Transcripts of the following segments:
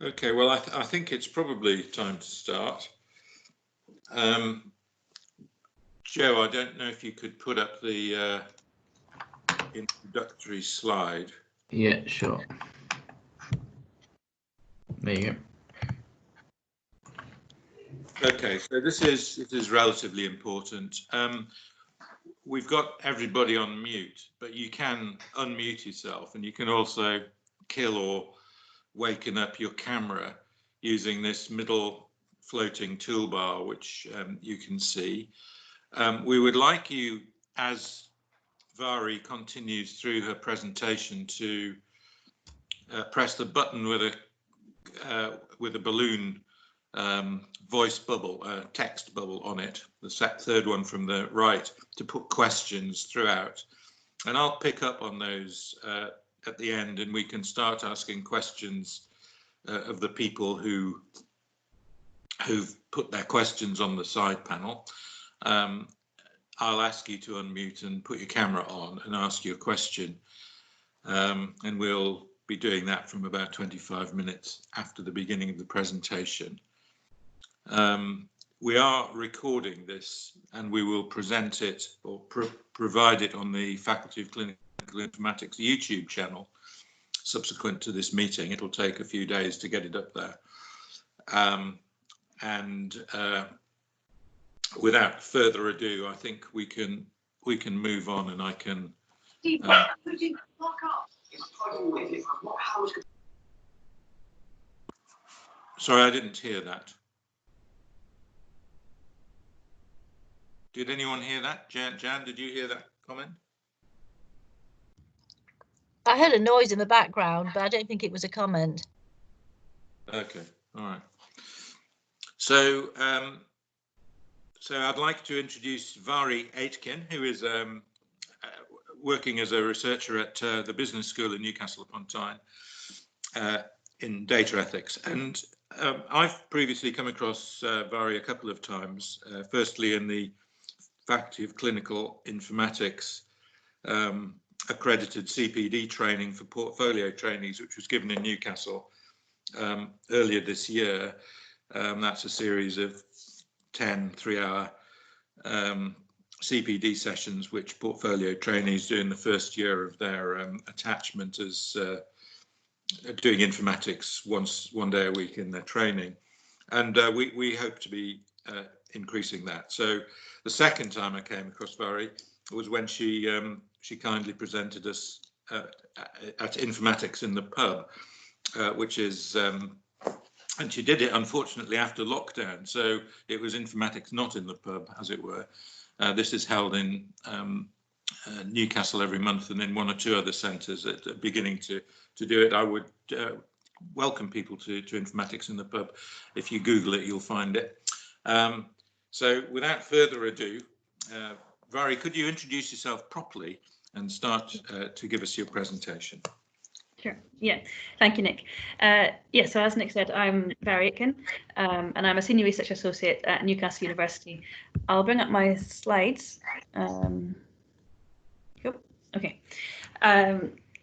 Okay, well, I think it's probably time to start. Joe, I don't know if you could put up the introductory slide. Yeah, sure. There you go. Okay, so it is relatively important. We've got everybody on mute, but you can unmute yourself, and you can also kill or waken up your camera using this middle floating toolbar, which you can see. We would like you, as Mhairi continues through her presentation, to press the button with a balloon voice bubble, text bubble on it, the third one from the right, to put questions throughout. And I'll pick up on those at the end, and we can start asking questions of the people who've put their questions on the side panel. I'll ask you to unmute and put your camera on and ask you a question. And we'll be doing that from about 25 minutes after the beginning of the presentation. We are recording this, and we will present it or provide it on the Faculty of Clinical Informatics YouTube channel subsequent to this meeting. It'll take a few days to get it up there. Without further ado, I think we can move on, and I can. Sorry, I didn't hear that. Did anyone hear that? Jan, did you hear that comment? I heard a noise in the background, but I don't think it was a comment. Okay, all right. So, I'd like to introduce Mhairi Aitken, who is working as a researcher at the Business School in Newcastle upon Tyne in data ethics. And I've previously come across Mhairi a couple of times, firstly in the Faculty of Clinical Informatics accredited CPD training for portfolio trainees, which was given in Newcastle earlier this year. That's a series of 10 3-hour CPD sessions which portfolio trainees do in the first year of their attachment as doing informatics one day a week in their training. And we hope to be increasing that. So the second time I came across Mhairi was when she kindly presented us at Informatics in the Pub, which is, and she did it unfortunately after lockdown. So it was Informatics not in the Pub, as it were. This is held in Newcastle every month, and in one or two other centres that are beginning to do it. I would welcome people to Informatics in the Pub. If you Google it, you'll find it. So without further ado, Mhairi, could you introduce yourself properly and start to give us your presentation? Sure. Yeah. Thank you, Nick. Yeah, so as Nick said, I'm Mhairi Aitken, and I'm a Senior Research Associate at Newcastle University. I'll bring up my slides. Okay.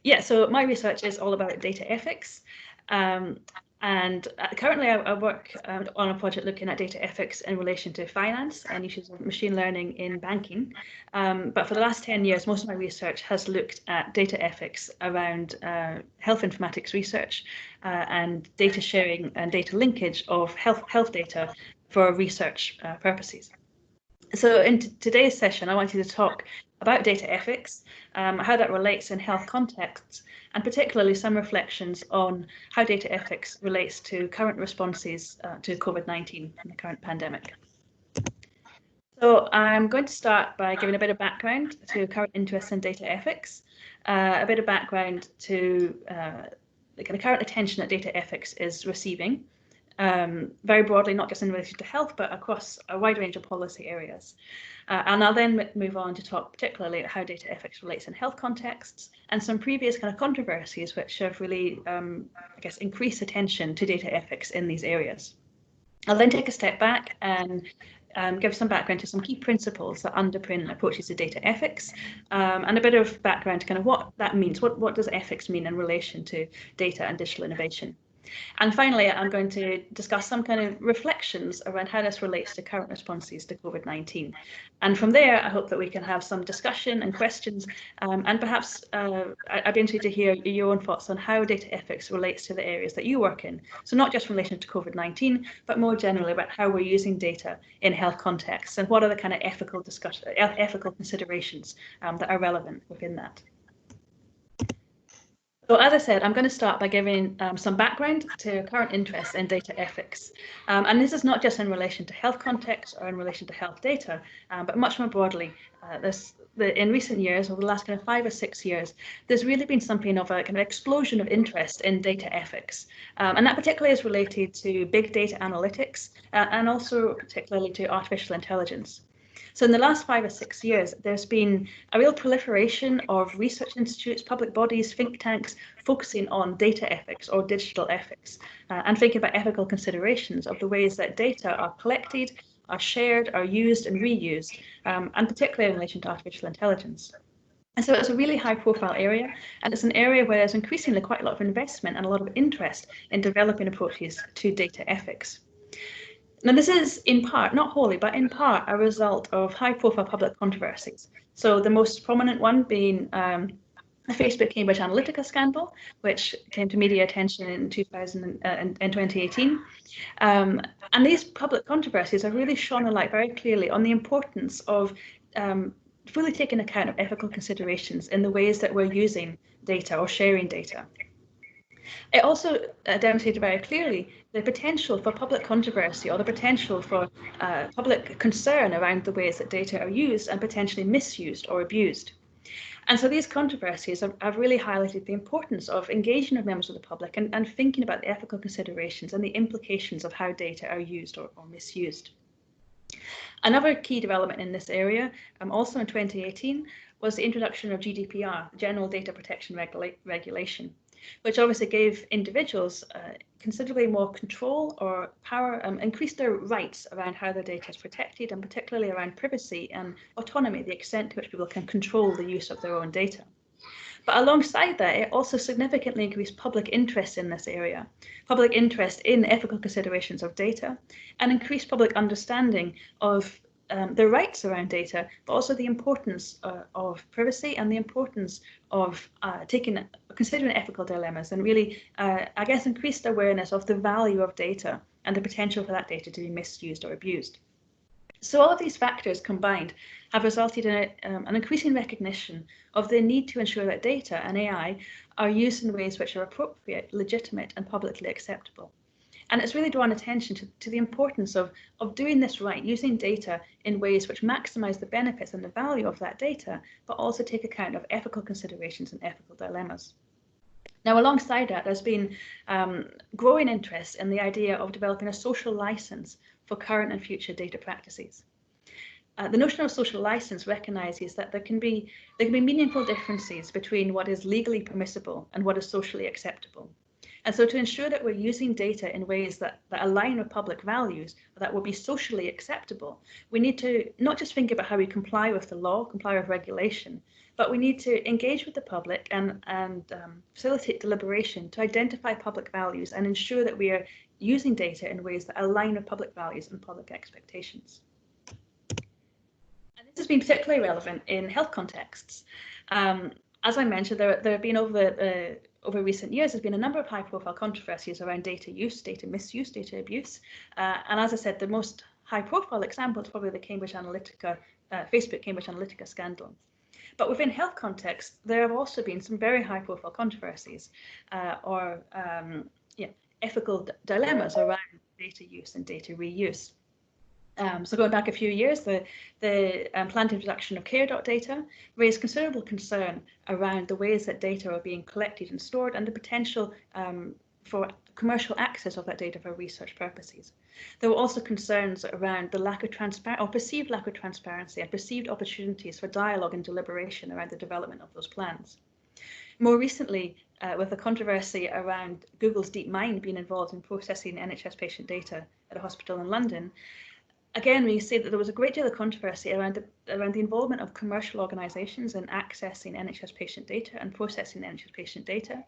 Yeah, so my research is all about data ethics. And currently I work on a project looking at data ethics in relation to finance and issues of machine learning in banking. But for the last 10 years, most of my research has looked at data ethics around health informatics research and data sharing and data linkage of health data for research purposes. So in today's session, I wanted to talk about data ethics, how that relates in health contexts, and particularly some reflections on how data ethics relates to current responses to COVID-19 and the current pandemic. So I'm going to start by giving a bit of background to current interest in data ethics, a bit of background to the kind of current attention that data ethics is receiving, very broadly, not just in relation to health, but across a wide range of policy areas. And I'll then move on to talk particularly about how data ethics relates in health contexts and some previous kind of controversies which have really, I guess, increased attention to data ethics in these areas. I'll then take a step back and give some background to some key principles that underpin approaches to data ethics, and a bit of background to kind of what that means. What does ethics mean in relation to data and digital innovation? And finally, I'm going to discuss some kind of reflections around how this relates to current responses to COVID-19. And from there, I hope that we can have some discussion and questions, and perhaps I'd be interested to hear your own thoughts on how data ethics relates to the areas that you work in. So not just in relation to COVID-19, but more generally about how we're using data in health contexts and what are the kind of ethical considerations that are relevant within that. So as I said, I'm going to start by giving some background to current interest in data ethics. And this is not just in relation to health context or in relation to health data, but much more broadly. In recent years, over the last kind of 5 or 6 years, there's really been something of a kind of explosion of interest in data ethics. And that particularly is related to big data analytics and also particularly to artificial intelligence. So in the last 5 or 6 years, there's been a real proliferation of research institutes, public bodies, think tanks focusing on data ethics or digital ethics and thinking about ethical considerations of the ways that data are collected, are shared, are used and reused, and particularly in relation to artificial intelligence. And so it's a really high profile area, and it's an area where there's increasingly quite a lot of investment and a lot of interest in developing approaches to data ethics. Now, this is in part, not wholly, but in part a result of high-profile public controversies. So the most prominent one being the Facebook Cambridge Analytica scandal, which came to media attention in 2018. And these public controversies have really shone a light very clearly on the importance of fully taking account of ethical considerations in the ways that we're using data or sharing data. It also demonstrated very clearly the potential for public controversy or the potential for public concern around the ways that data are used and potentially misused or abused. And so these controversies have really highlighted the importance of engaging with members of the public and thinking about the ethical considerations and the implications of how data are used or misused. Another key development in this area, also in 2018, was the introduction of GDPR, General Data Protection Regulation, which obviously gave individuals considerably more control or power, increased their rights around how their data is protected, and particularly around privacy and autonomy, the extent to which people can control the use of their own data. But alongside that, it also significantly increased public interest in this area, public interest in ethical considerations of data, and increased public understanding of the rights around data, but also the importance of privacy and the importance of considering ethical dilemmas and really, I guess, increased awareness of the value of data and the potential for that data to be misused or abused. So all of these factors combined have resulted in an increasing recognition of the need to ensure that data and AI are used in ways which are appropriate, legitimate, and publicly acceptable. And it's really drawn attention to the importance of doing this right, using data in ways which maximize the benefits and the value of that data, but also take account of ethical considerations and ethical dilemmas. Now, alongside that, there's been growing interest in the idea of developing a social license for current and future data practices. The notion of social license recognizes that there can be meaningful differences between what is legally permissible and what is socially acceptable. And so to ensure that we're using data in ways that align with public values, that will be socially acceptable, we need to not just think about how we comply with the law, comply with regulation, but we need to engage with the public and facilitate deliberation to identify public values and ensure that we are using data in ways that align with public values and public expectations. And this has been particularly relevant in health contexts. As I mentioned, there have been over recent years, there's been a number of high-profile controversies around data use, data misuse, data abuse. And as I said, the most high-profile example is probably the Cambridge Analytica, Facebook Cambridge Analytica scandal. But within health context, there have also been some very high-profile controversies or ethical dilemmas around data use and data reuse. So going back a few years, the planned introduction of care.data raised considerable concern around the ways that data are being collected and stored and the potential for commercial access of that data for research purposes. There were also concerns around the lack of transparency or perceived lack of transparency and perceived opportunities for dialogue and deliberation around the development of those plans. More recently, with the controversy around Google's DeepMind being involved in processing NHS patient data at a hospital in London, again, we see that there was a great deal of controversy around the involvement of commercial organisations in accessing NHS patient data and processing NHS patient data,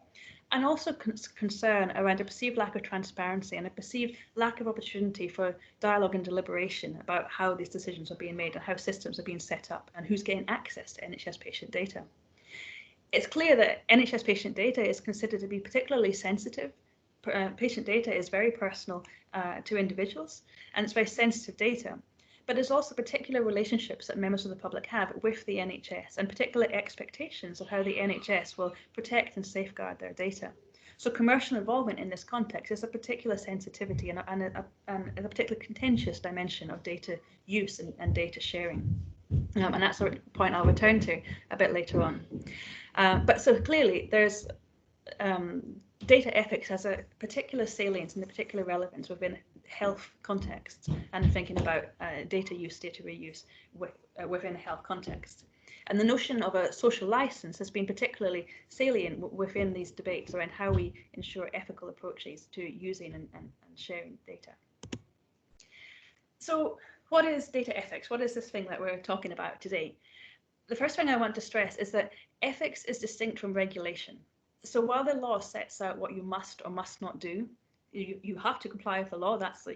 and also concern around a perceived lack of transparency and a perceived lack of opportunity for dialogue and deliberation about how these decisions are being made and how systems are being set up and who's getting access to NHS patient data. It's clear that NHS patient data is considered to be particularly sensitive. Patient data is very personal to individuals, and it's very sensitive data. But there's also particular relationships that members of the public have with the NHS and particular expectations of how the NHS will protect and safeguard their data. So commercial involvement in this context is a particular sensitivity and a particular contentious dimension of data use and data sharing. And that's a point I'll return to a bit later on. But so clearly there's data ethics has a particular salience and a particular relevance within health contexts and thinking about data use, data reuse within a health context. And the notion of a social license has been particularly salient within these debates around how we ensure ethical approaches to using and sharing data. So what is data ethics? What is this thing that we're talking about today? The first thing I want to stress is that ethics is distinct from regulation. So while the law sets out what you must or must not do, you have to comply with the law. That's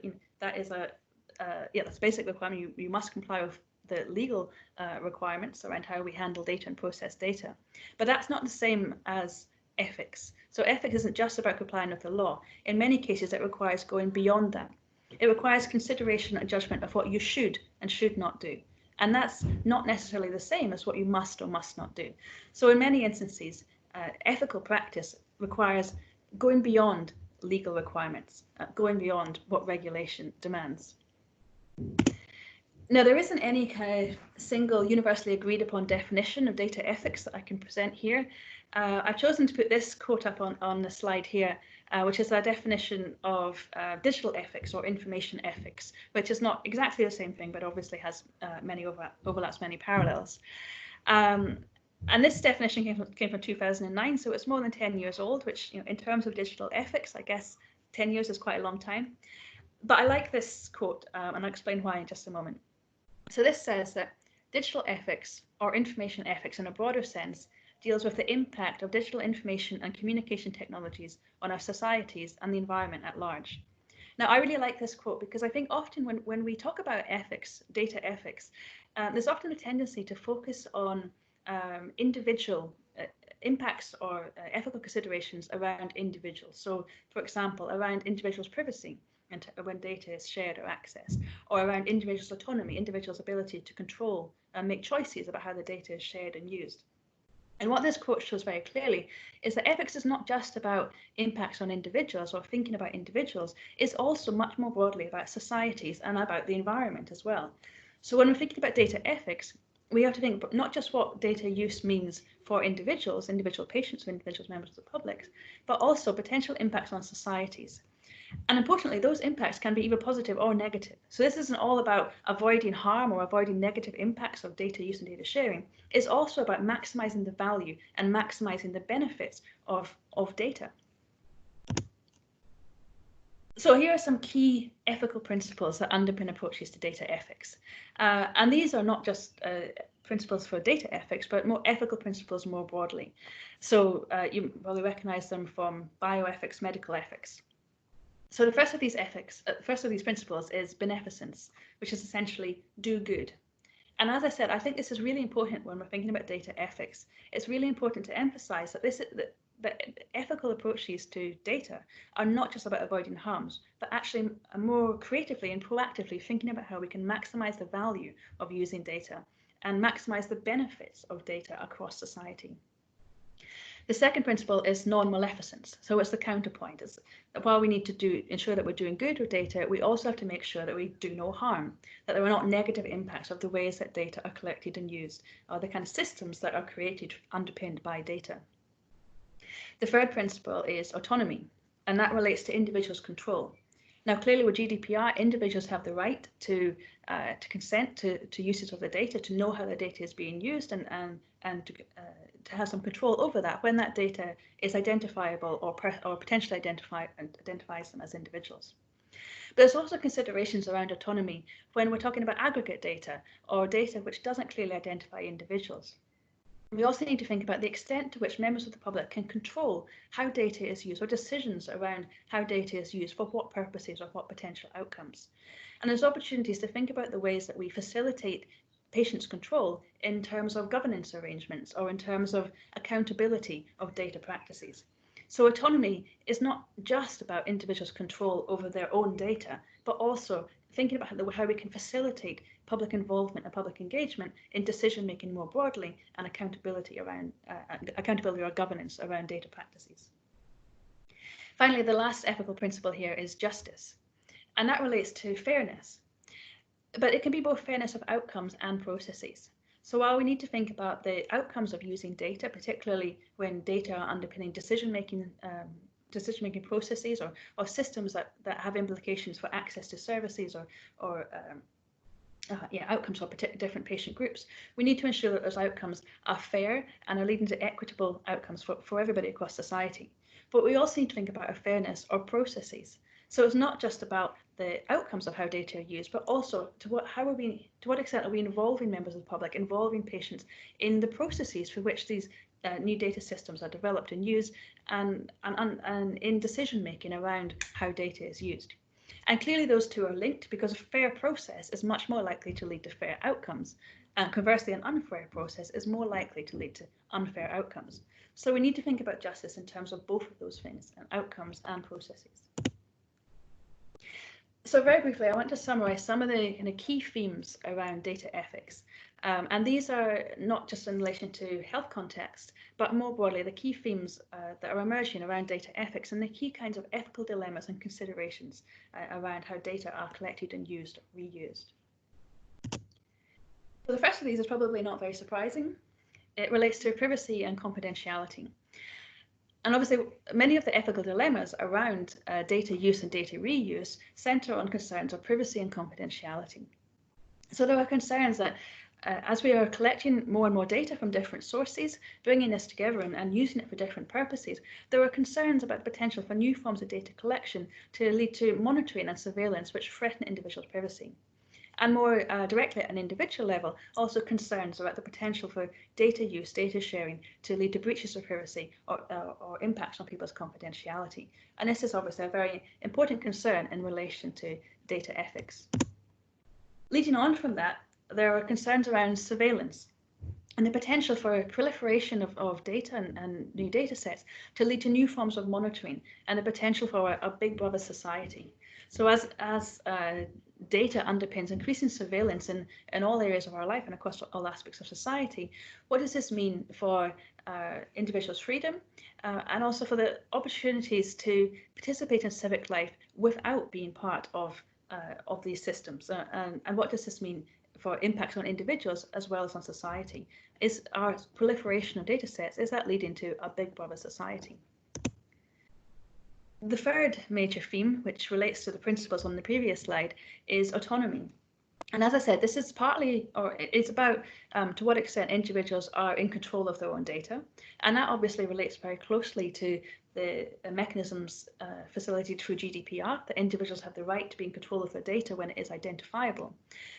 that's a basic requirement. You must comply with the legal requirements around how we handle data and process data. But that's not the same as ethics. So ethics isn't just about complying with the law. In many cases, it requires going beyond that. It requires consideration and judgment of what you should and should not do. And that's not necessarily the same as what you must or must not do. So in many instances, ethical practice requires going beyond legal requirements, going beyond what regulation demands. Now, there isn't any kind of single universally agreed upon definition of data ethics that I can present here. I've chosen to put this quote up on the slide here, which is a definition of digital ethics or information ethics, which is not exactly the same thing, but obviously has many overlaps, many parallels. And this definition came from 2009, so it's more than 10 years old, which, in terms of digital ethics, I guess 10 years is quite a long time. But I like this quote, and I'll explain why in just a moment. So this says that digital ethics, or information ethics in a broader sense, deals with the impact of digital information and communication technologies on our societies and the environment at large. Now, I really like this quote because I think often when we talk about ethics, data ethics, there's often a tendency to focus on individual impacts or ethical considerations around individuals. So, for example, around individuals' privacy and when data is shared or accessed, or around individuals' autonomy, individuals' ability to control and make choices about how the data is shared and used. And what this quote shows very clearly is that ethics is not just about impacts on individuals or thinking about individuals, it's also much more broadly about societies and about the environment as well. So when we're thinking about data ethics, we have to think not just what data use means for individuals, individual patients or individual members of the public, but also potential impacts on societies. And importantly, those impacts can be either positive or negative. So this isn't all about avoiding harm or avoiding negative impacts of data use and data sharing. It's also about maximizing the value and maximizing the benefits of data. So here are some key ethical principles that underpin approaches to data ethics. And these are not just principles for data ethics, but more ethical principles more broadly. So you probably recognize them from bioethics, medical ethics. So the first of these principles is beneficence, which is essentially do good. And as I said, I think this is really important when we're thinking about data ethics. It's really important to emphasize that that ethical approaches to data are not just about avoiding harms, but actually more creatively and proactively thinking about how we can maximize the value of using data and maximize the benefits of data across society. The second principle is non-maleficence. So it's the counterpoint. It's that while we need to ensure that we're doing good with data, we also have to make sure that we do no harm, that there are not negative impacts of the ways that data are collected and used, or the kind of systems that are created underpinned by data. The third principle is autonomy, and that relates to individuals' control. Now, clearly with GDPR, individuals have the right to consent to uses of the data, to know how the data is being used and to have some control over that when that data is identifiable or potentially identifies them as individuals. But there's also considerations around autonomy when we're talking about aggregate data or data which doesn't clearly identify individuals. We also need to think about the extent to which members of the public can control how data is used, or decisions around how data is used for what purposes or what potential outcomes. And there's opportunities to think about the ways that we facilitate patients' control in terms of governance arrangements or in terms of accountability of data practices. So autonomy is not just about individuals' control over their own data, but also thinking about how we can facilitate public involvement and public engagement in decision-making more broadly, and accountability or governance around data practices. Finally, the last ethical principle here is justice, and that relates to fairness. But it can be both fairness of outcomes and processes. So while we need to think about the outcomes of using data, particularly when data are underpinning decision-making processes or systems that have implications for access to services or outcomes for different patient groups, we need to ensure that those outcomes are fair and are leading to equitable outcomes for everybody across society. But we also need to think about our fairness or processes. So it's not just about the outcomes of how data are used, but also to what extent are we involving members of the public, involving patients in the processes for which these new data systems are developed and used, and in decision making around how data is used. And clearly those two are linked, because a fair process is much more likely to lead to fair outcomes, and conversely an unfair process is more likely to lead to unfair outcomes. So we need to think about justice in terms of both of those things, and outcomes and processes. So very briefly, I want to summarize some of the kind of key themes around data ethics. And these are not just in relation to health context, but more broadly, the key themes that are emerging around data ethics and the key kinds of ethical dilemmas and considerations around how data are collected and used or reused. So the first of these is probably not very surprising. It relates to privacy and confidentiality. And obviously, many of the ethical dilemmas around data use and data reuse center on concerns of privacy and confidentiality. So there are concerns that as we are collecting more and more data from different sources, bringing this together and using it for different purposes, there are concerns about the potential for new forms of data collection to lead to monitoring and surveillance which threaten individuals' privacy. And more directly at an individual level, also concerns about the potential for data use, data sharing to lead to breaches of privacy or impacts on people's confidentiality. And this is obviously a very important concern in relation to data ethics. Leading on from that, there are concerns around surveillance and the potential for a proliferation of data and new data sets to lead to new forms of monitoring, and the potential for a big brother society. So as data underpins increasing surveillance in all areas of our life and across all aspects of society, what does this mean for individuals' freedom and also for the opportunities to participate in civic life without being part of these systems? And what does this mean for impacts on individuals as well as on society? Is our proliferation of data sets, is that leading to a big brother society? The third major theme, which relates to the principles on the previous slide, is autonomy. And as I said, this is partly, or it's about to what extent individuals are in control of their own data. And that obviously relates very closely to the mechanisms facilitated through GDPR, that individuals have the right to be in control of their data when it is identifiable.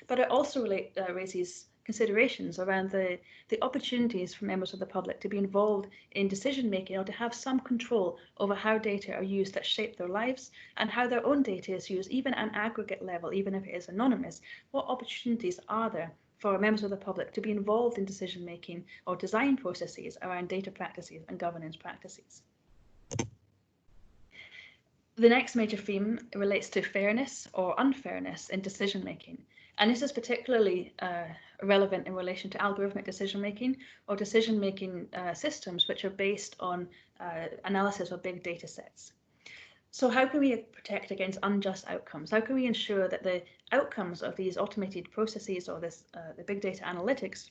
But it also raises considerations around the opportunities for members of the public to be involved in decision making or to have some control over how data are used that shape their lives and how their own data is used, even at an aggregate level, even if it is anonymous. What opportunities are there for members of the public to be involved in decision making or design processes around data practices and governance practices? The next major theme relates to fairness or unfairness in decision making. And this is particularly relevant in relation to algorithmic decision-making or decision-making systems which are based on analysis of big data sets. So how can we protect against unjust outcomes? How can we ensure that the outcomes of these automated processes or the big data analytics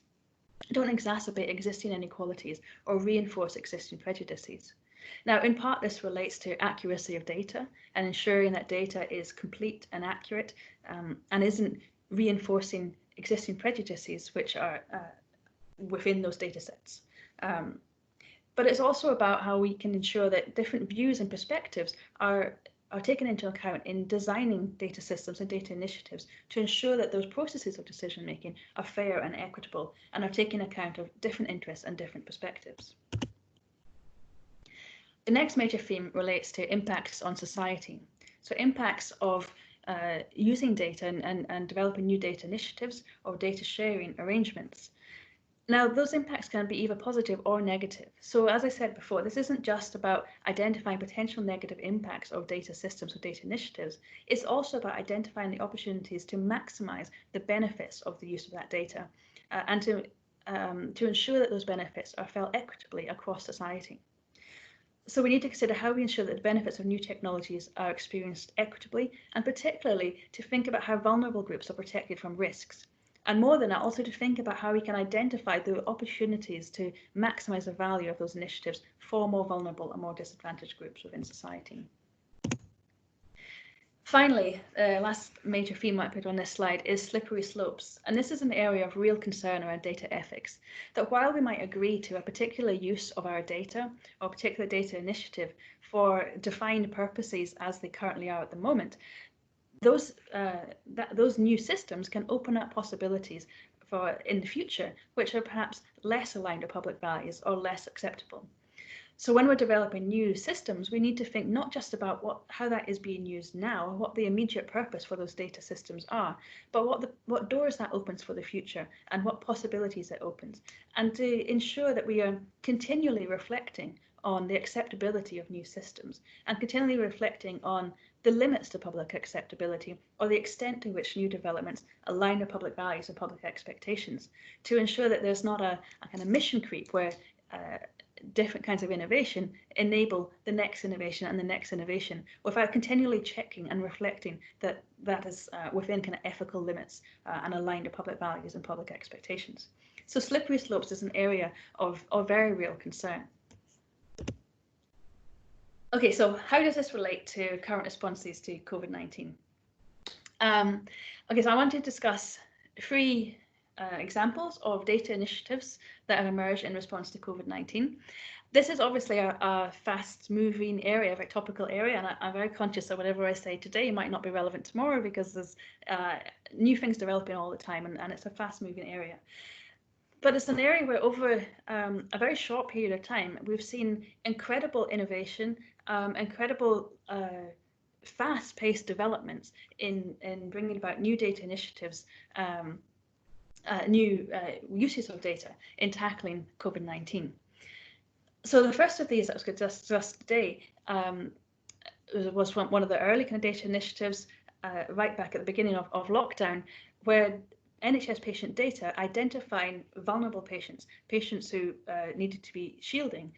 don't exacerbate existing inequalities or reinforce existing prejudices? Now, in part, this relates to accuracy of data and ensuring that data is complete and accurate and isn't reinforcing existing prejudices which are within those data sets. But it's also about how we can ensure that different views and perspectives are are taken into account in designing data systems and data initiatives to ensure that those processes of decision making are fair and equitable and are taking account of different interests and different perspectives. The next major theme relates to impacts on society. So impacts of using data and developing new data initiatives or data sharing arrangements. Now, those impacts can be either positive or negative. So as I said before, this isn't just about identifying potential negative impacts of data systems or data initiatives. It's also about identifying the opportunities to maximize the benefits of the use of that data and to ensure that those benefits are felt equitably across society. So we need to consider how we ensure that the benefits of new technologies are experienced equitably, and particularly to think about how vulnerable groups are protected from risks. And more than that, also to think about how we can identify the opportunities to maximize the value of those initiatives for more vulnerable and more disadvantaged groups within society. Finally, last major theme I put on this slide is slippery slopes. And this is an area of real concern around data ethics, that while we might agree to a particular use of our data or a particular data initiative for defined purposes as they currently are at the moment, those new systems can open up possibilities for in the future, which are perhaps less aligned to public values or less acceptable. So when we're developing new systems, we need to think not just about how that is being used now, what the immediate purpose for those data systems are, but what doors that opens for the future and what possibilities it opens, and to ensure that we are continually reflecting on the acceptability of new systems and continually reflecting on the limits to public acceptability or the extent to which new developments align with public values and public expectations, to ensure that there's not a kind of mission creep where different kinds of innovation enable the next innovation and the next innovation without continually checking and reflecting that that is within kind of ethical limits and aligned to public values and public expectations. So slippery slopes is an area of very real concern. Okay, so how does this relate to current responses to COVID-19? Okay, so I want to discuss three examples of data initiatives that have emerged in response to COVID-19. This is obviously a fast-moving area, a very topical area, and I'm very conscious that whatever I say today might not be relevant tomorrow because there's new things developing all the time, and it's a fast-moving area. But it's an area where over a very short period of time, we've seen incredible innovation, incredible fast-paced developments in bringing about new data initiatives, new uses of data in tackling COVID-19. So the first of these that was discussed today was one of the early kind of data initiatives right back at the beginning of lockdown, where NHS patient data identifying vulnerable patients who needed to be shielding,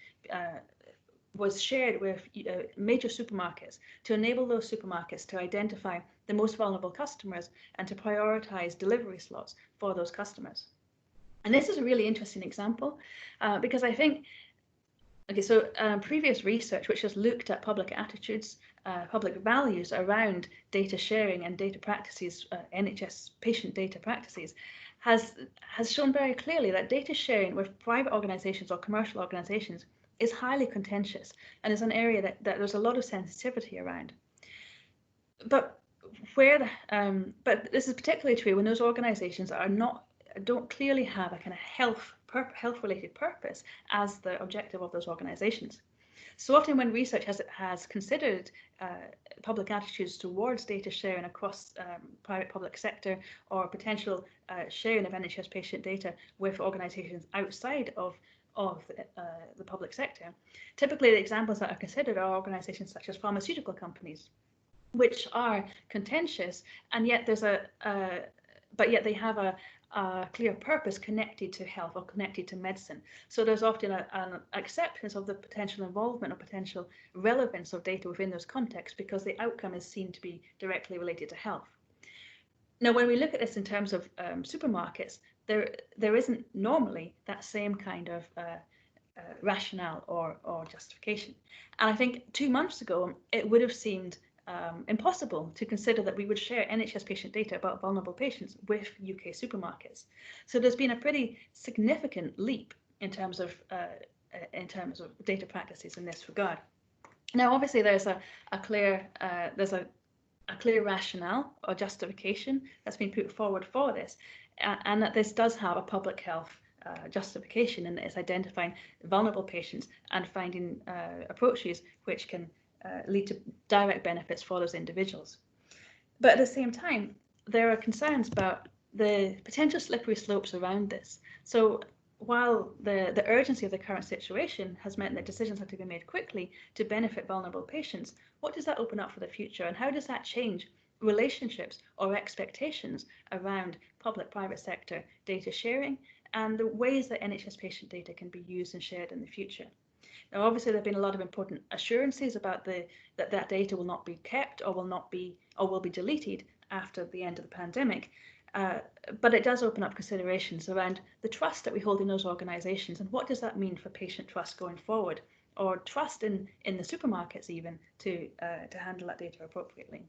was shared with major supermarkets to enable those supermarkets to identify the most vulnerable customers and to prioritize delivery slots for those customers. And this is a really interesting example because I think, okay, so previous research which has looked at public attitudes, public values around data sharing and data practices, NHS patient data practices, has shown very clearly that data sharing with private organisations or commercial organisations is highly contentious and is an area that there's a lot of sensitivity around. But this is particularly true when those organisations don't clearly have a kind of health-related purpose as the objective of those organisations. So often when research has considered public attitudes towards data sharing across private-public sector or potential sharing of NHS patient data with organisations outside of the public sector, typically the examples that are considered are organisations such as pharmaceutical companies, which are contentious, and yet but yet they have a clear purpose connected to health or connected to medicine. So there's often an acceptance of the potential involvement or potential relevance of data within those contexts because the outcome is seen to be directly related to health. Now, when we look at this in terms of supermarkets, there isn't normally that same kind of rationale or justification. And I think 2 months ago, it would have seemed impossible to consider that we would share NHS patient data about vulnerable patients with UK supermarkets. So there's been a pretty significant leap in terms of data practices in this regard. Now, obviously, there's a clear rationale or justification that's been put forward for this, and that this does have a public health justification, and it's identifying vulnerable patients and finding approaches which can lead to direct benefits for those individuals. But at the same time, there are concerns about the potential slippery slopes around this. So while the urgency of the current situation has meant that decisions have to be made quickly to benefit vulnerable patients, what does that open up for the future, and how does that change relationships or expectations around public-private sector data sharing and the ways that NHS patient data can be used and shared in the future? Now, obviously, there have been a lot of important assurances about that data will not be kept or will be deleted after the end of the pandemic. But it does open up considerations around the trust that we hold in those organisations, and what does that mean for patient trust going forward, or trust in the supermarkets even to handle that data appropriately.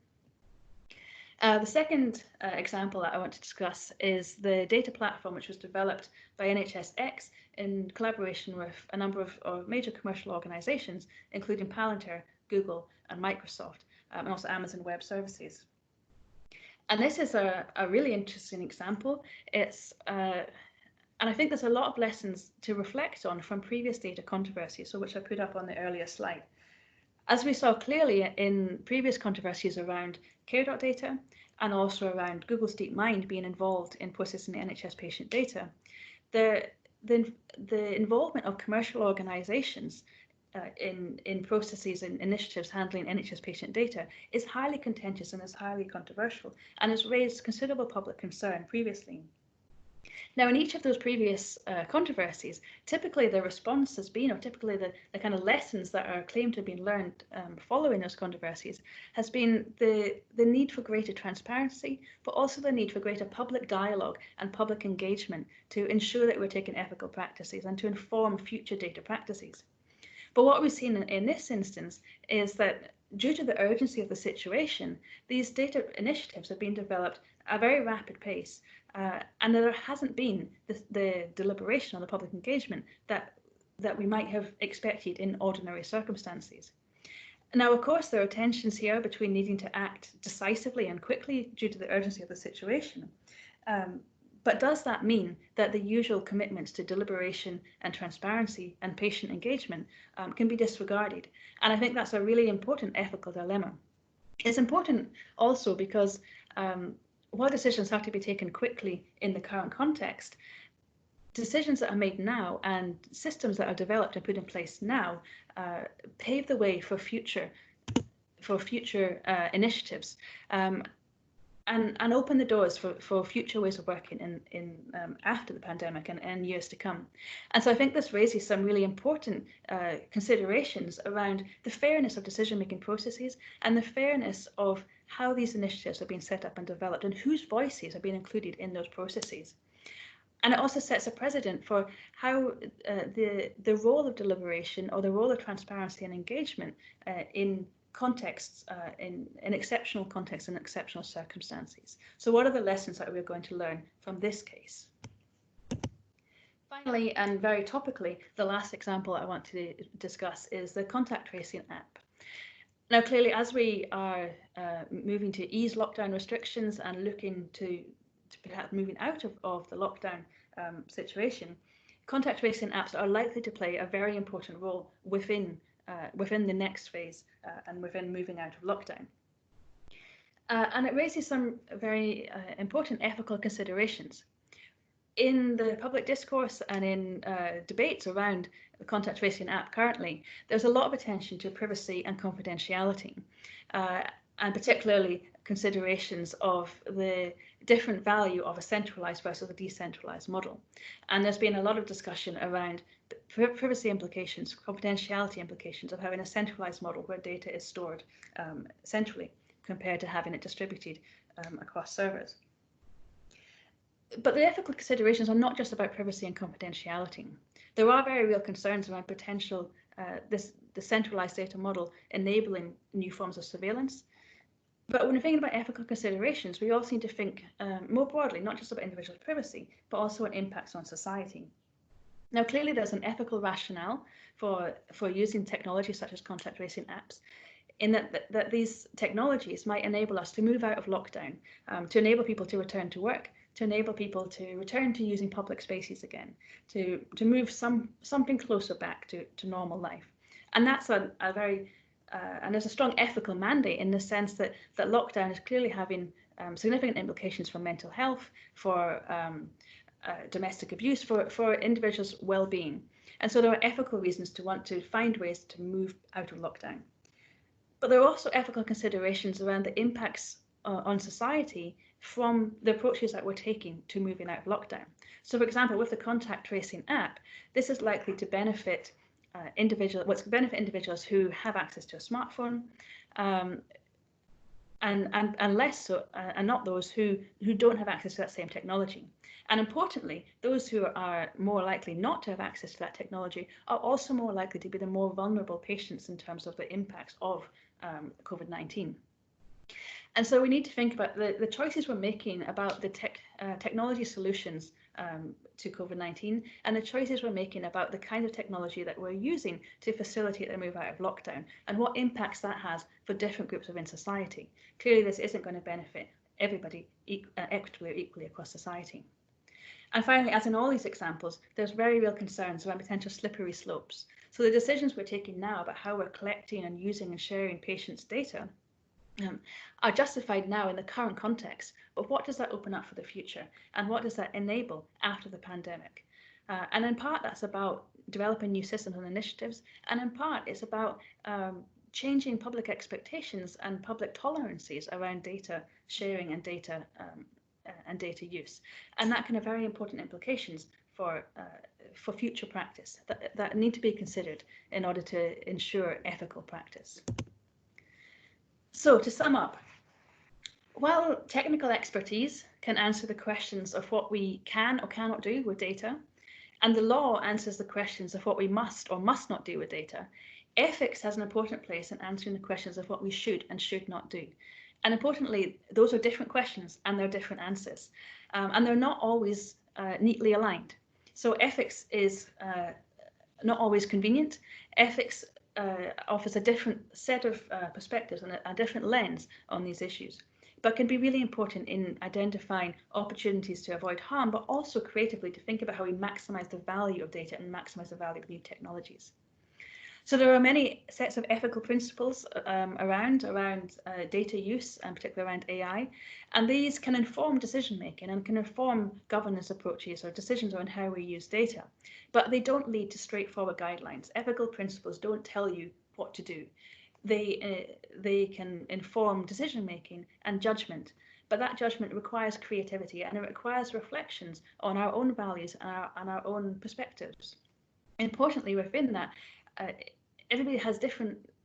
The second example that I want to discuss is the data platform which was developed by NHSX in collaboration with a number of major commercial organisations, including Palantir, Google and Microsoft, and also Amazon Web Services. And this is a really interesting example. And I think there's a lot of lessons to reflect on from previous data controversies, so which I put up on the earlier slide. As we saw clearly in previous controversies around care.data and also around Google's DeepMind being involved in processing the NHS patient data, the involvement of commercial organisations in processes and initiatives handling NHS patient data is highly contentious and is highly controversial, and has raised considerable public concern previously. Now, in each of those previous controversies, typically the response has been, or typically the kind of lessons that are claimed to have been learned following those controversies, has been the need for greater transparency, but also the need for greater public dialogue and public engagement to ensure that we're taking ethical practices and to inform future data practices. But what we've seen in this instance is that due to the urgency of the situation, these data initiatives have been developed at a very rapid pace, and there hasn't been the deliberation or the public engagement that we might have expected in ordinary circumstances. Now, of course, there are tensions here between needing to act decisively and quickly due to the urgency of the situation. But does that mean that the usual commitments to deliberation and transparency and patient engagement can be disregarded? And I think that's a really important ethical dilemma. It's important also because while decisions have to be taken quickly in the current context, decisions that are made now and systems that are developed and put in place now pave the way for future initiatives. And open the doors for future ways of working in after the pandemic and years to come. And so I think this raises some really important considerations around the fairness of decision-making processes and the fairness of how these initiatives are being set up and developed and whose voices are being included in those processes. And it also sets a precedent for how the role of deliberation or the role of transparency and engagement in contexts, in exceptional contexts and exceptional circumstances. So what are the lessons that we're going to learn from this case? Finally, and very topically, the last example I want to discuss is the contact tracing app. Now, clearly, as we are moving to ease lockdown restrictions and looking to perhaps moving out of the lockdown situation, contact tracing apps are likely to play a very important role within the next phase and within moving out of lockdown. And it raises some very important ethical considerations. In the public discourse and in debates around the contact tracing app currently, there's a lot of attention to privacy and confidentiality, and particularly considerations of the different value of a centralised versus a decentralised model. And there's been a lot of discussion around the privacy implications, confidentiality implications of having a centralised model where data is stored centrally compared to having it distributed across servers. But the ethical considerations are not just about privacy and confidentiality. There are very real concerns around potential the centralised data model enabling new forms of surveillance. But when we're thinking about ethical considerations, we also need to think more broadly, not just about individual privacy, but also on impacts on society. Now, clearly there's an ethical rationale for using technology such as contact tracing apps, in that these technologies might enable us to move out of lockdown, to enable people to return to work, to enable people to return to using public spaces again, to move something closer back to normal life. And that's a very, and there's a strong ethical mandate in the sense that lockdown is clearly having significant implications for mental health, for domestic abuse, for individuals' well-being. And so there are ethical reasons to want to find ways to move out of lockdown. But there are also ethical considerations around the impacts on society from the approaches that we're taking to moving out of lockdown. So, for example, with the contact tracing app, this is likely to benefit individuals who have access to a smartphone, and less so, and not those who don't have access to that same technology. And importantly, those who are more likely not to have access to that technology are also more likely to be the more vulnerable patients in terms of the impacts of COVID-19. And so we need to think about the choices we're making about the technology solutions to COVID-19, and the choices we're making about the kind of technology that we're using to facilitate the move out of lockdown, and what impacts that has for different groups within society. Clearly, this isn't going to benefit everybody equitably or equally across society. And finally, as in all these examples, there's very real concerns around potential slippery slopes. So the decisions we're taking now about how we're collecting and using and sharing patients' data are justified now in the current context, but what does that open up for the future? And what does that enable after the pandemic? And in part, that's about developing new systems and initiatives, and in part, it's about changing public expectations and public tolerances around data sharing and data use. And that can have very important implications for future practice that need to be considered in order to ensure ethical practice. So to sum up, while technical expertise can answer the questions of what we can or cannot do with data, and the law answers the questions of what we must or must not do with data, ethics has an important place in answering the questions of what we should and should not do. And importantly, those are different questions and they're different answers. And they're not always neatly aligned. So ethics is not always convenient. Ethics offers a different set of perspectives and a different lens on these issues, but can be really important in identifying opportunities to avoid harm, but also creatively to think about how we maximize the value of data and maximize the value of new technologies. So there are many sets of ethical principles around data use, and particularly around AI, and these can inform decision making and can inform governance approaches or decisions on how we use data, but they don't lead to straightforward guidelines. Ethical principles don't tell you what to do. They can inform decision making and judgment, but that judgment requires creativity and it requires reflections on our own values and our own perspectives. Importantly, within that, everybody has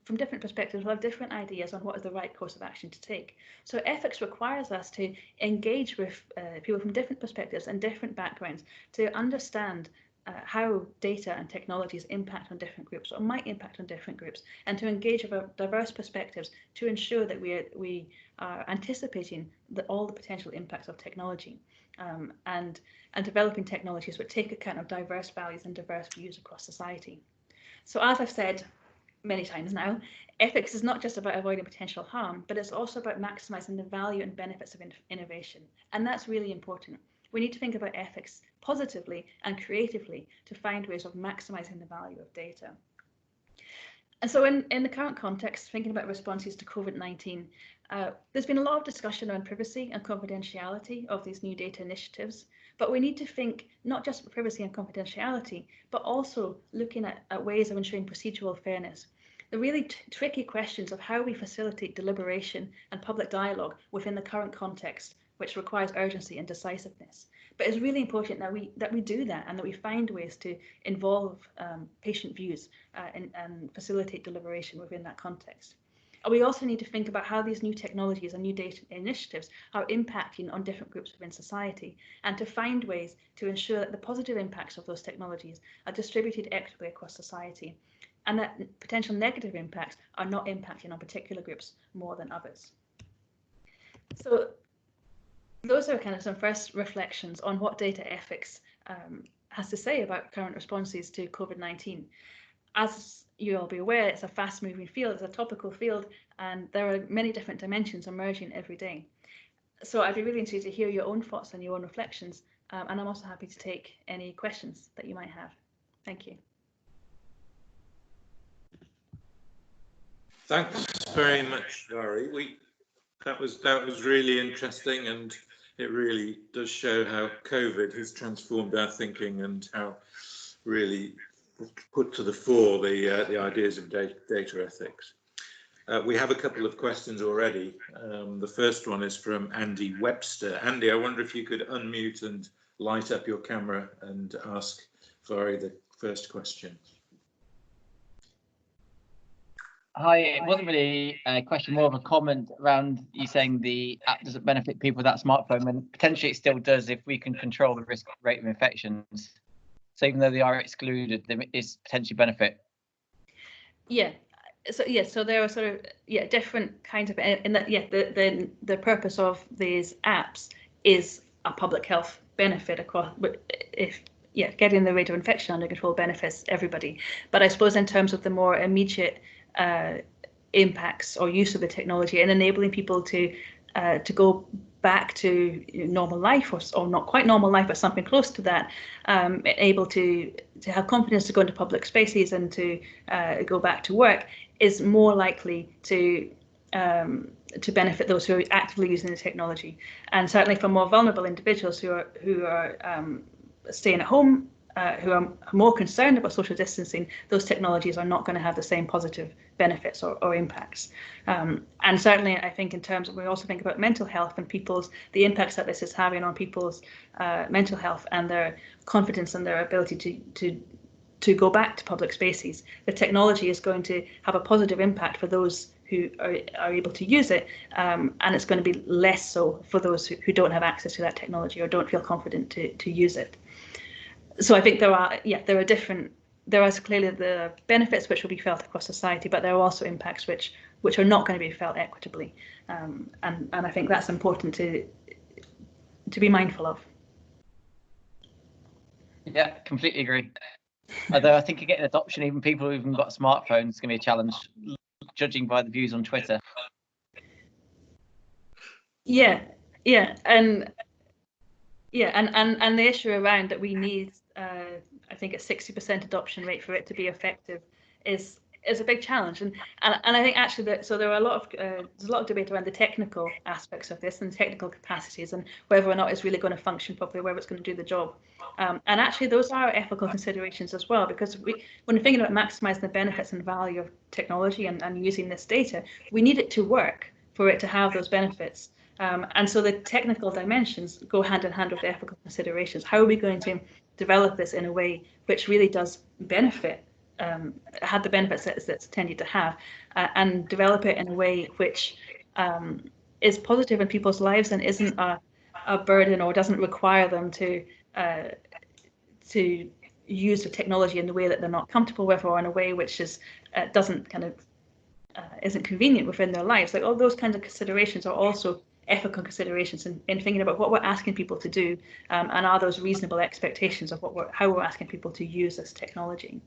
from different perspectives, will have different ideas on what is the right course of action to take. So ethics requires us to engage with people from different perspectives and different backgrounds to understand how data and technologies impact on different groups or might impact on different groups, and to engage with diverse perspectives to ensure that we are anticipating all the potential impacts of technology and developing technologies which take account of diverse values and diverse views across society. So as I've said many times now, ethics is not just about avoiding potential harm, but it's also about maximizing the value and benefits of innovation. And that's really important. We need to think about ethics positively and creatively to find ways of maximizing the value of data. And so in the current context, thinking about responses to COVID-19, there's been a lot of discussion around privacy and confidentiality of these new data initiatives, but we need to think not just about privacy and confidentiality, but also looking at ways of ensuring procedural fairness. The really tricky questions of how we facilitate deliberation and public dialogue within the current context, which requires urgency and decisiveness. But it's really important that we do that and that we find ways to involve patient views and facilitate deliberation within that context. And we also need to think about how these new technologies and new data initiatives are impacting on different groups within society, and to find ways to ensure that the positive impacts of those technologies are distributed equitably across society, and that potential negative impacts are not impacting on particular groups more than others. So those are kind of some first reflections on what data ethics has to say about current responses to COVID-19. As you'll be aware, it's a fast-moving field, it's a topical field, and there are many different dimensions emerging every day. So I'd be really interested to hear your own thoughts and your own reflections, and I'm also happy to take any questions that you might have. Thank you. Thanks very much, Mhairi. That was really interesting, and it really does show how COVID has transformed our thinking and how really put to the fore the ideas of data ethics. We have a couple of questions already. The first one is from Andy Webster. Andy, I wonder if you could unmute and light up your camera and ask Mhairi the first question. Hi, it wasn't really a question, more of a comment around you saying the app doesn't benefit people without smartphone, and potentially it still does if we can control the risk rate of infections. So even though they are excluded, there is potentially benefit. Yeah. So there are sort of different kinds of, in that the purpose of these apps is a public health benefit across, getting the rate of infection under control benefits everybody. But I suppose in terms of the more immediate impacts or use of the technology and enabling people to go back to normal life, or not quite normal life, but something close to that, able to have confidence to go into public spaces and to go back to work, is more likely to benefit those who are actively using the technology. And certainly for more vulnerable individuals who are staying at home, who are more concerned about social distancing, those technologies are not going to have the same positive benefits or impacts. And certainly, I think in terms of, we also think about mental health and the impacts that this is having on people's mental health and their confidence and their ability to go back to public spaces. The technology is going to have a positive impact for those who are able to use it, and it's going to be less so for those who don't have access to that technology or don't feel confident to use it. So I think there are clearly the benefits which will be felt across society, but there are also impacts which are not going to be felt equitably, and I think that's important to be mindful of. Yeah, completely agree. Although I think getting adoption, even people who even got smartphones, is going to be a challenge, judging by the views on Twitter. And the issue around that we need, I think, a 60% adoption rate for it to be effective is a big challenge. And I think actually there are there's a lot of debate around the technical aspects of this and technical capacities and whether or not it's really going to function properly, whether it's going to do the job. And actually those are ethical considerations as well, because when we're thinking about maximizing the benefits and value of technology and using this data, we need it to work for it to have those benefits. And so the technical dimensions go hand in hand with the ethical considerations. How are we going to develop this in a way which really does benefit, have the benefits that it's intended to have, and develop it in a way which is positive in people's lives and isn't a burden or doesn't require them to use the technology in the way that they're not comfortable with, or in a way which is doesn't kind of isn't convenient within their lives. Like all those kinds of considerations are also ethical considerations in thinking about what we're asking people to do, and are those reasonable expectations of how we're asking people to use this technology.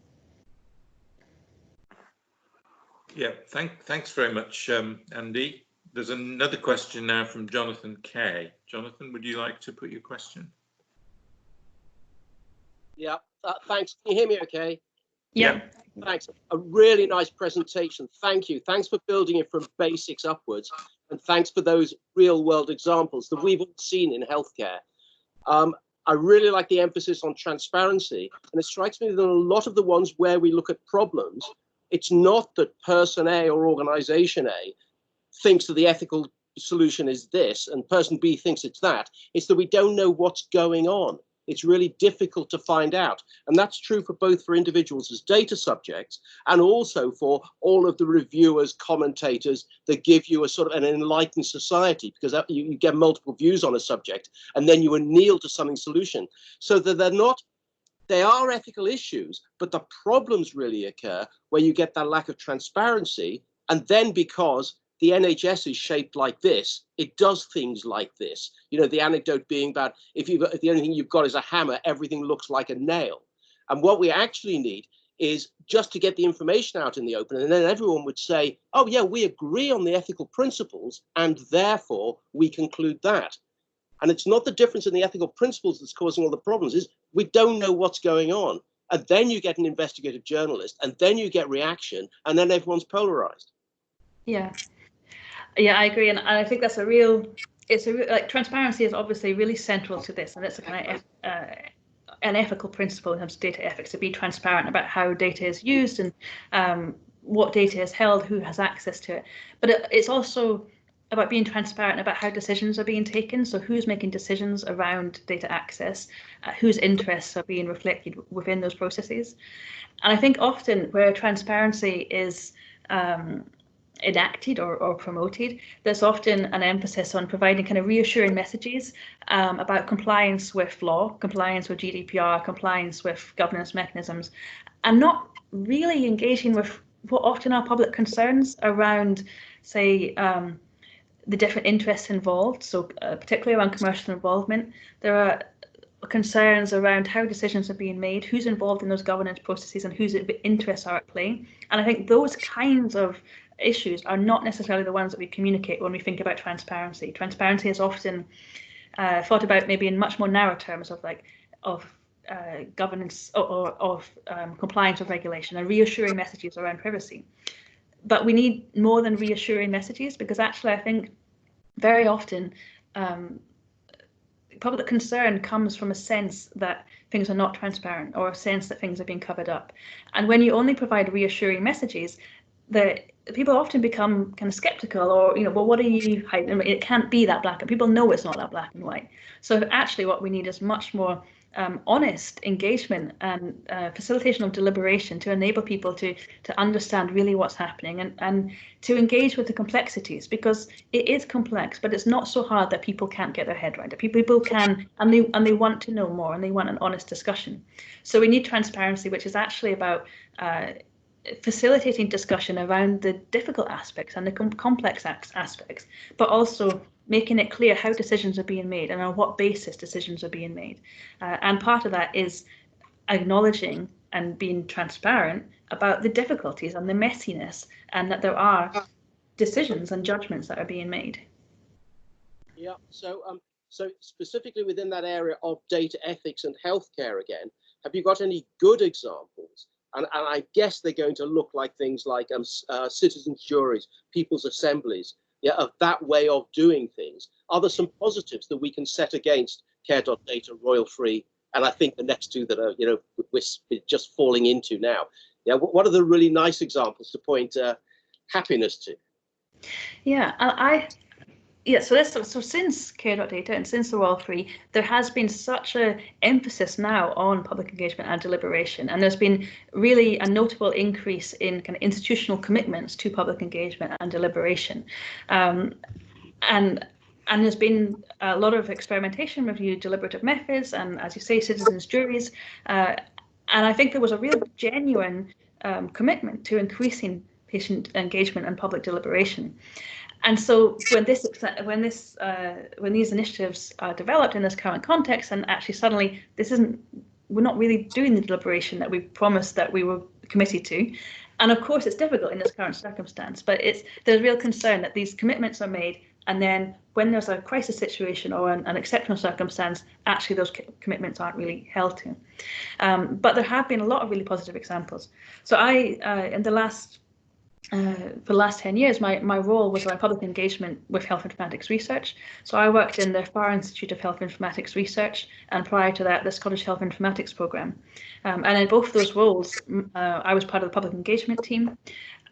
Yeah, thanks very much, Andy. There's another question now from Jonathan Kay. Jonathan, would you like to put your question? Yeah, thanks. Can you hear me okay? Yeah. Thanks. A really nice presentation. Thank you. Thanks for building it from basics upwards. And thanks for those real world examples that we've all seen in healthcare. I really like the emphasis on transparency. And it strikes me that a lot of the ones where we look at problems, it's not that person A or organization A thinks that the ethical solution is this and person B thinks it's that. It's that we don't know what's going on. It's really difficult to find out. And that's true for both for individuals as data subjects and also for all of the reviewers, commentators that give you a sort of an enlightened society, because you get multiple views on a subject and then you anneal to something solution. So that they are ethical issues, but the problems really occur where you get that lack of transparency. And then because the NHS is shaped like this, it does things like this. You know, the anecdote being about if the only thing you've got is a hammer, everything looks like a nail. And what we actually need is just to get the information out in the open, and then everyone would say, oh yeah, we agree on the ethical principles, and therefore we conclude that. And it's not the difference in the ethical principles that's causing all the problems, is we don't know what's going on. And then you get an investigative journalist, and then you get reaction, and then everyone's polarized. Yeah, I agree, and I think that's like transparency is obviously really central to this, and it's a kind of an ethical principle in terms of data ethics, to be transparent about how data is used and what data is held, who has access to it. But it's also about being transparent about how decisions are being taken. So who's making decisions around data access, whose interests are being reflected within those processes. And I think often where transparency is enacted or promoted, there's often an emphasis on providing kind of reassuring messages about compliance with law, compliance with GDPR, compliance with governance mechanisms, and not really engaging with what often are public concerns around, say, the different interests involved. So particularly around commercial involvement, there are concerns around how decisions are being made, who's involved in those governance processes, and whose interests are at play. And I think those kinds of issues are not necessarily the ones that we communicate when we think about transparency. Transparency is often thought about maybe in much more narrow terms of governance or of compliance with regulation and reassuring messages around privacy. But we need more than reassuring messages, because actually I think very often public concern comes from a sense that things are not transparent, or a sense that things are being covered up. And when you only provide reassuring messages, people often become kind of skeptical, or, you know, well, what are you hiding? It can't be that black, and people know it's not that black and white. So actually what we need is much more honest engagement and facilitation of deliberation to enable people to understand really what's happening, and to engage with the complexities, because it is complex, but it's not so hard that people can't get their head around it. People can, and they want to know more, and they want an honest discussion. So we need transparency, which is actually about facilitating discussion around the difficult aspects and the complex aspects, but also making it clear how decisions are being made and on what basis decisions are being made. And part of that is acknowledging and being transparent about the difficulties and the messiness, and that there are decisions and judgments that are being made. Yeah, so specifically within that area of data ethics and healthcare again, have you got any good examples? And I guess they're going to look like things like citizens' juries, people's assemblies, yeah, of that way of doing things. Are there some positives that we can set against care.data, royal free, and I think the next two that are, you know, we're just falling into now? Yeah, what are the really nice examples to point happiness to? Yeah, so since care.data and since the royal free, there has been such an emphasis now on public engagement and deliberation, and there's been really a notable increase in kind of institutional commitments to public engagement and deliberation, and there's been a lot of experimentation with new deliberative methods, and, as you say, citizens' juries, and I think there was a real genuine commitment to increasing patient engagement and public deliberation. And so when these initiatives are developed in this current context, and actually suddenly we're not really doing the deliberation that we promised that we were committed to. And of course it's difficult in this current circumstance, but there's real concern that these commitments are made, and then when there's a crisis situation or an exceptional circumstance, actually those commitments aren't really held to. But there have been a lot of really positive examples. So for the last 10 years, my role was around public engagement with health informatics research. So I worked in the FAR Institute of Health Informatics Research, and prior to that, the Scottish Health Informatics Programme. And in both of those roles, I was part of the public engagement team.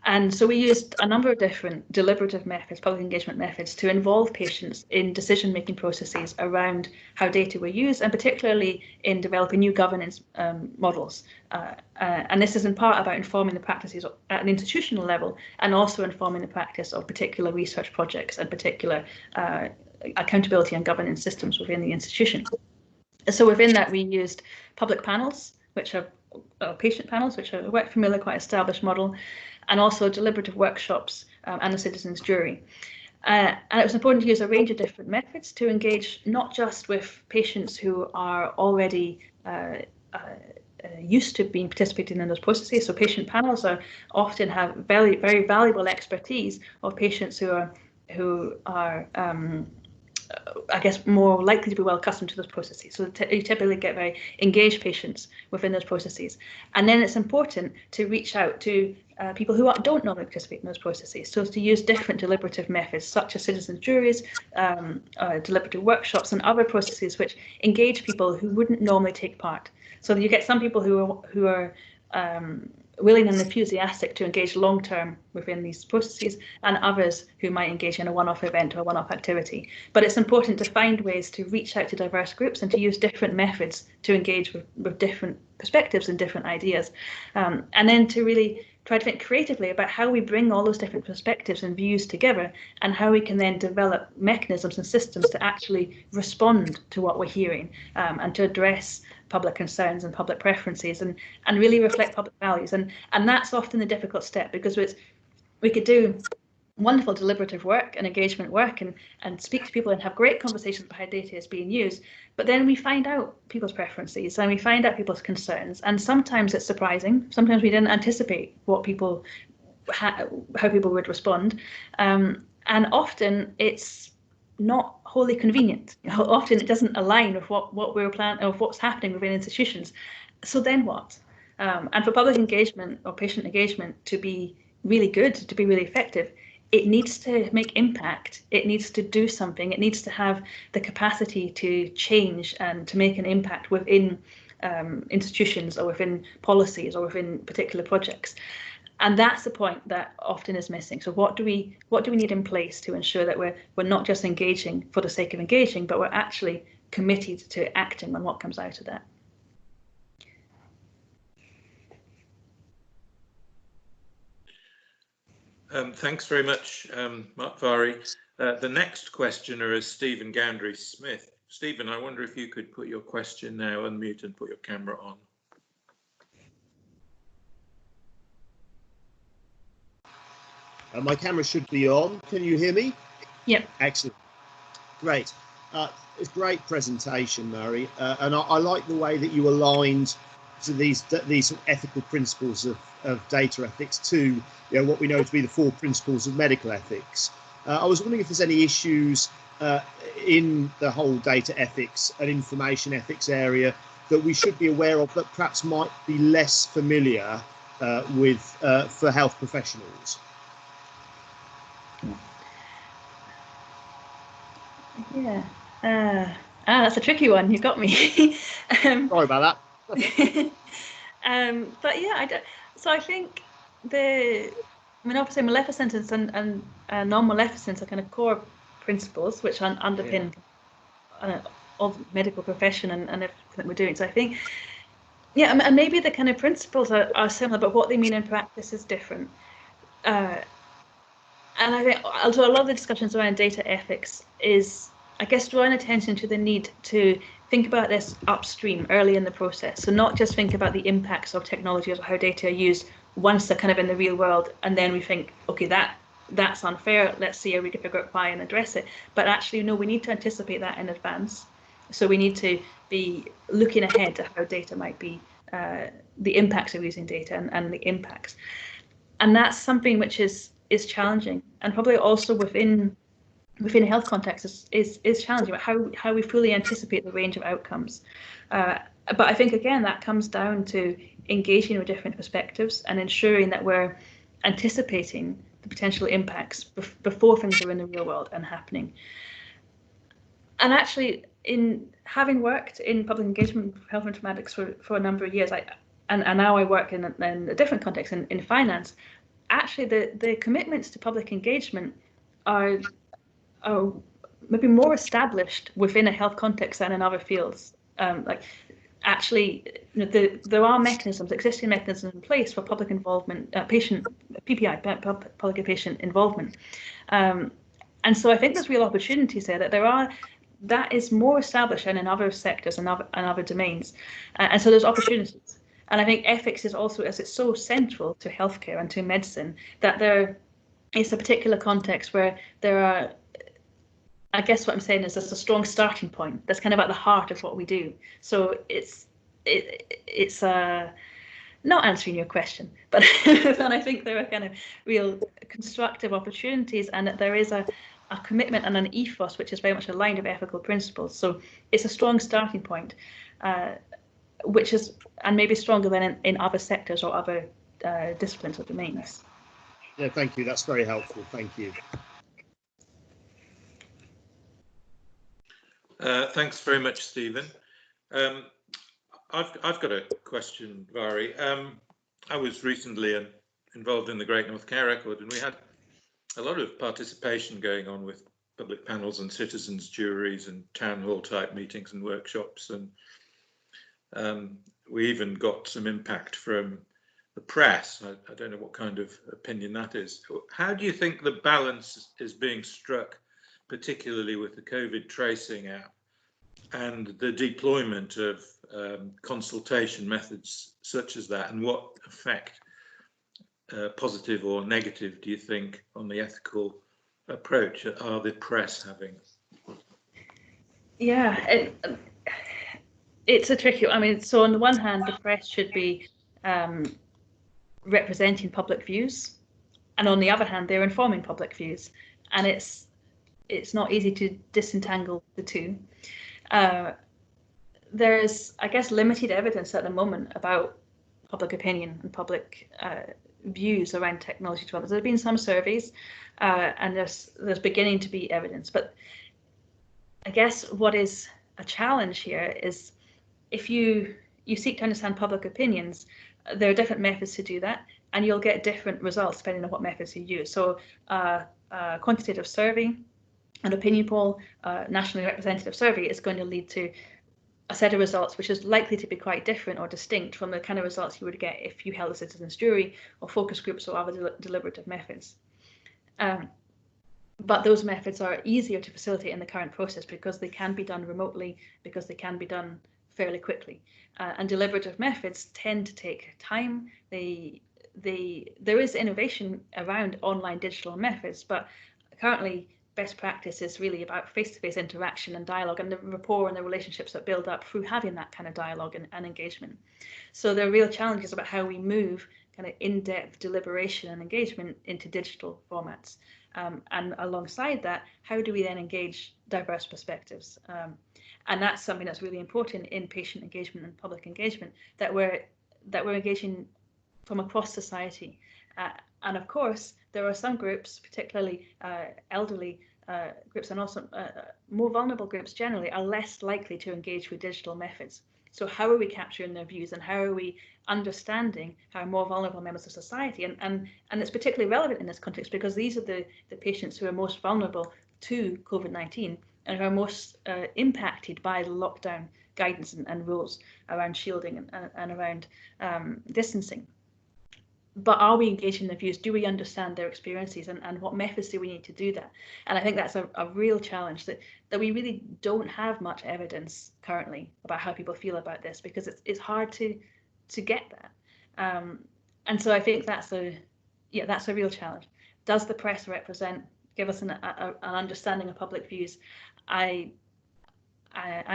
And so we used a number of different deliberative methods, public engagement methods, to involve patients in decision-making processes around how data were used, and particularly in developing new governance models. And this is in part about informing the practices at an institutional level, and also informing the practice of particular research projects and particular accountability and governance systems within the institution. So within that, we used public panels, which are patient panels, which are a familiar, quite established model, and also deliberative workshops and the citizens' jury. And it was important to use a range of different methods to engage not just with patients who are already used to being participating in those processes. So patient panels often have very, very valuable expertise of patients who are I guess more likely to be well accustomed to those processes. So you typically get very engaged patients within those processes. And then it's important to reach out to people who don't normally participate in those processes. So to use different deliberative methods, such as citizens' juries, deliberative workshops, and other processes which engage people who wouldn't normally take part. So you get some people who are willing and enthusiastic to engage long-term within these processes, and others who might engage in a one-off event or a one-off activity. But it's important to find ways to reach out to diverse groups and to use different methods to engage with different perspectives and different ideas. And then to really try to think creatively about how we bring all those different perspectives and views together, and how we can then develop mechanisms and systems to actually respond to what we're hearing, and to address public concerns and public preferences, and really reflect public values. And that's often the difficult step, because we could do wonderful deliberative work and engagement work and speak to people and have great conversations about how data is being used, but then we find out people's preferences and we find out people's concerns, and sometimes it's surprising. Sometimes we didn't anticipate how people would respond, and often it's not wholly convenient. Often it doesn't align with what we're planning or what's happening within institutions. So then what? And for public engagement or patient engagement to be really good, to be really effective, it needs to make impact. It needs to do something. It needs to have the capacity to change and to make an impact within institutions or within policies or within particular projects. And that's the point that often is missing. So what do we need in place to ensure that we're not just engaging for the sake of engaging, but we're actually committed to acting on what comes out of that? Thanks very much, Mhairi. The next questioner is Stephen Gowndry-Smith. Stephen, I wonder if you could put your question now, unmute and put your camera on. My camera should be on. Can you hear me? Yep. Excellent. Great. It's a great presentation, Mhairi, and I like the way that you aligned to these ethical principles of data ethics to what we know to be the 4 principles of medical ethics. I was wondering if there's any issues in the whole data ethics and information ethics area that we should be aware of that perhaps might be less familiar with for health professionals. Yeah, that's a tricky one. You got me. Sorry about that. But yeah, so I think obviously maleficence and non-maleficence are kind of core principles which underpin of medical profession and everything that we're doing. So I think, yeah, and maybe the kind of principles are similar, but what they mean in practice is different. And I think also a lot of the discussions around data ethics is, I guess, drawing attention to the need to think about this upstream, early in the process. So not just think about the impacts of technology or how data are used once they're kind of in the real world, and then we think, okay, that's unfair. Let's see how we can figure out why and address it. But actually, no, we need to anticipate that in advance. So we need to be looking ahead to how data might be, the impacts of using data and the impacts. And that's something which is challenging, and probably also within a health context is challenging, about how we fully anticipate the range of outcomes. But I think, again, that comes down to engaging with different perspectives and ensuring that we're anticipating the potential impacts before things are in the real world and happening. And actually, in having worked in public engagement with health informatics for a number of years, and now I work in a different context, in finance, actually the commitments to public engagement are maybe more established within a health context than in other fields. Actually, there are existing mechanisms in place for public involvement, PPI, public patient involvement. And so I think there's real opportunities there that is more established than in other sectors and other domains. And so there's opportunities. And I think ethics is also, as it's so central to healthcare and to medicine, that it's a particular context where there are, I guess what I'm saying is there's a strong starting point that's kind of at the heart of what we do. So it's not answering your question, but then I think there are kind of real constructive opportunities, and that there is a commitment and an ethos which is very much aligned with ethical principles. So it's a strong starting point, which is, and maybe stronger than in other sectors or other disciplines or domains. Yeah, thank you. That's very helpful. Thank you. Thanks very much, Stephen. I've got a question, Mhairi. I was recently involved in the Great North Care Record, and we had a lot of participation going on with public panels and citizens' juries and town hall type meetings and workshops, and we even got some impact from the press. I don't know what kind of opinion that is. How do you think the balance is being struck, particularly with the COVID tracing app and the deployment of consultation methods such as that, and what effect, positive or negative, do you think on the ethical approach are the press having? Yeah, it's a tricky, I mean, so on the one hand, the press should be representing public views, and on the other hand, they're informing public views, and it's not easy to disentangle the two. There's, I guess, limited evidence at the moment about public opinion and public views around technology development. There have been some surveys, and there's beginning to be evidence, but I guess what is a challenge here is if you seek to understand public opinions, there are different methods to do that, and you'll get different results depending on what methods you use. So quantitative survey, an opinion poll, nationally representative survey is going to lead to a set of results which is likely to be quite different or distinct from the kind of results you would get if you held a citizens' jury or focus groups or other deliberative methods. But those methods are easier to facilitate in the current process because they can be done remotely, because they can be done fairly quickly. And deliberative methods tend to take time. There is innovation around online digital methods, but currently best practice is really about face-to-face interaction and dialogue and the rapport and the relationships that build up through having that kind of dialogue and engagement. So there are real challenges about how we move kind of in-depth deliberation and engagement into digital formats. And alongside that, how do we then engage diverse perspectives? And that's something that's really important in patient engagement and public engagement, that we're engaging from across society. And of course, there are some groups, particularly elderly groups and also more vulnerable groups generally, are less likely to engage with digital methods. So how are we capturing their views, and how are we understanding how more vulnerable members of society, and it's particularly relevant in this context because these are the patients who are most vulnerable to COVID-19 and who are most impacted by the lockdown guidance and rules around shielding and around distancing. But are we engaging their views? Do we understand their experiences, and what methods do we need to do that? And I think that's a real challenge that we really don't have much evidence currently about how people feel about this, because it's hard to get that. And so I think that's a real challenge. Does the press give us an understanding of public views? I'm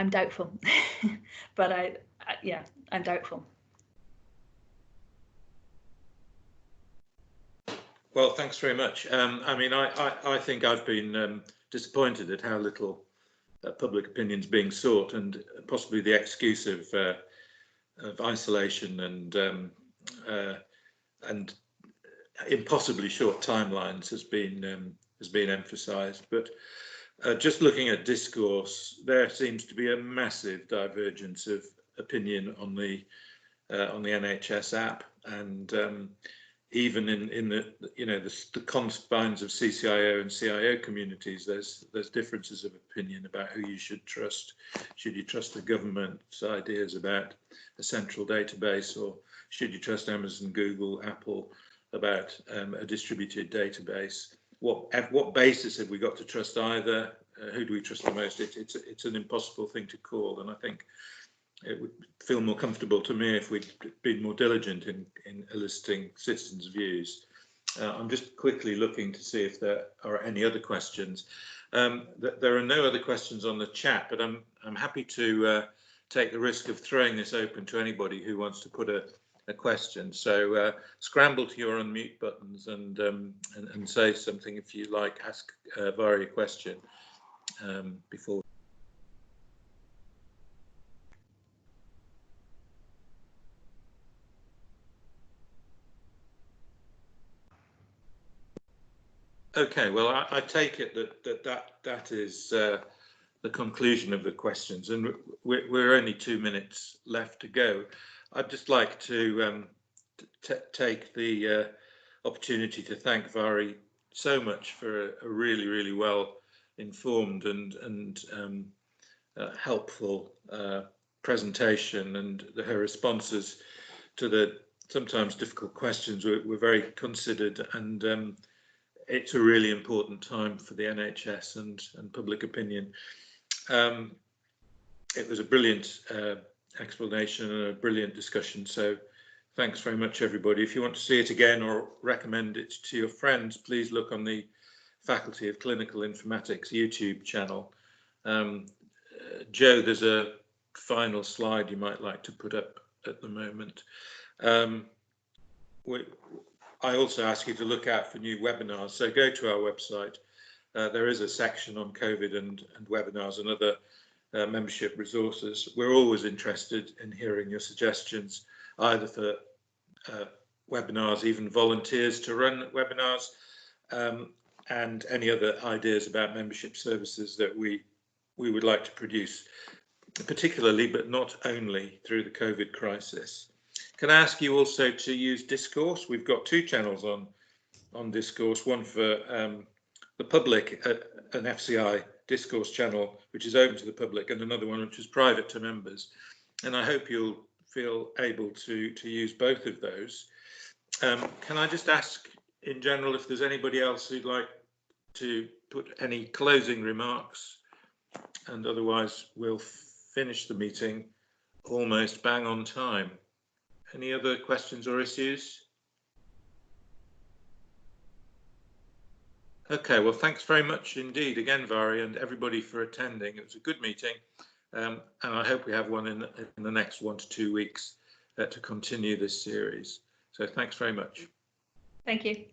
doubtful, but I'm doubtful. Well, thanks very much. I mean, I think I've been disappointed at how little public opinion's being sought, and possibly the excuse of isolation and impossibly short timelines has been emphasised. But just looking at discourse, there seems to be a massive divergence of opinion on the NHS app, and even in the confines of CCIO and CIO communities, there's differences of opinion about who you should trust. Should you trust the government's ideas about a central database, or should you trust Amazon, Google, Apple about a distributed database? What basis have we got to trust either? Who do we trust the most? It's an impossible thing to call, and I think it would feel more comfortable to me if we'd been more diligent in eliciting citizens' views. I'm just quickly looking to see if there are any other questions. There are no other questions on the chat, but I'm happy to take the risk of throwing this open to anybody who wants to put a question. So scramble to your unmute buttons and say something if you like. Ask Mhairi a question before. Okay, well, I take it that is the conclusion of the questions, and we're only 2 minutes left to go. I'd just like to take the opportunity to thank Mhairi so much for a really, really well informed and helpful presentation, and her responses to the sometimes difficult questions were very considered, and it's a really important time for the NHS and public opinion. It was a brilliant explanation and a brilliant discussion, so thanks very much, everybody. If you want to see it again or recommend it to your friends, please look on the Faculty of Clinical Informatics YouTube channel. Joe, there's a final slide you might like to put up at the moment. I also ask you to look out for new webinars, so go to our website. There is a section on COVID and webinars and other membership resources. We're always interested in hearing your suggestions, either for webinars, even volunteers to run webinars, and any other ideas about membership services that we would like to produce, particularly but not only through the COVID crisis. Can I ask you also to use Discourse? We've got 2 channels on Discourse, one for the public, an FCI Discourse channel, which is open to the public, and another one which is private to members. And I hope you'll feel able to use both of those. Can I just ask in general if there's anybody else who'd like to put any closing remarks? And otherwise we'll finish the meeting almost bang on time. Any other questions or issues? Okay, well, thanks very much indeed again, Mhairi, and everybody for attending. It was a good meeting, and I hope we have one in the next 1 to 2 weeks to continue this series. So thanks very much. Thank you.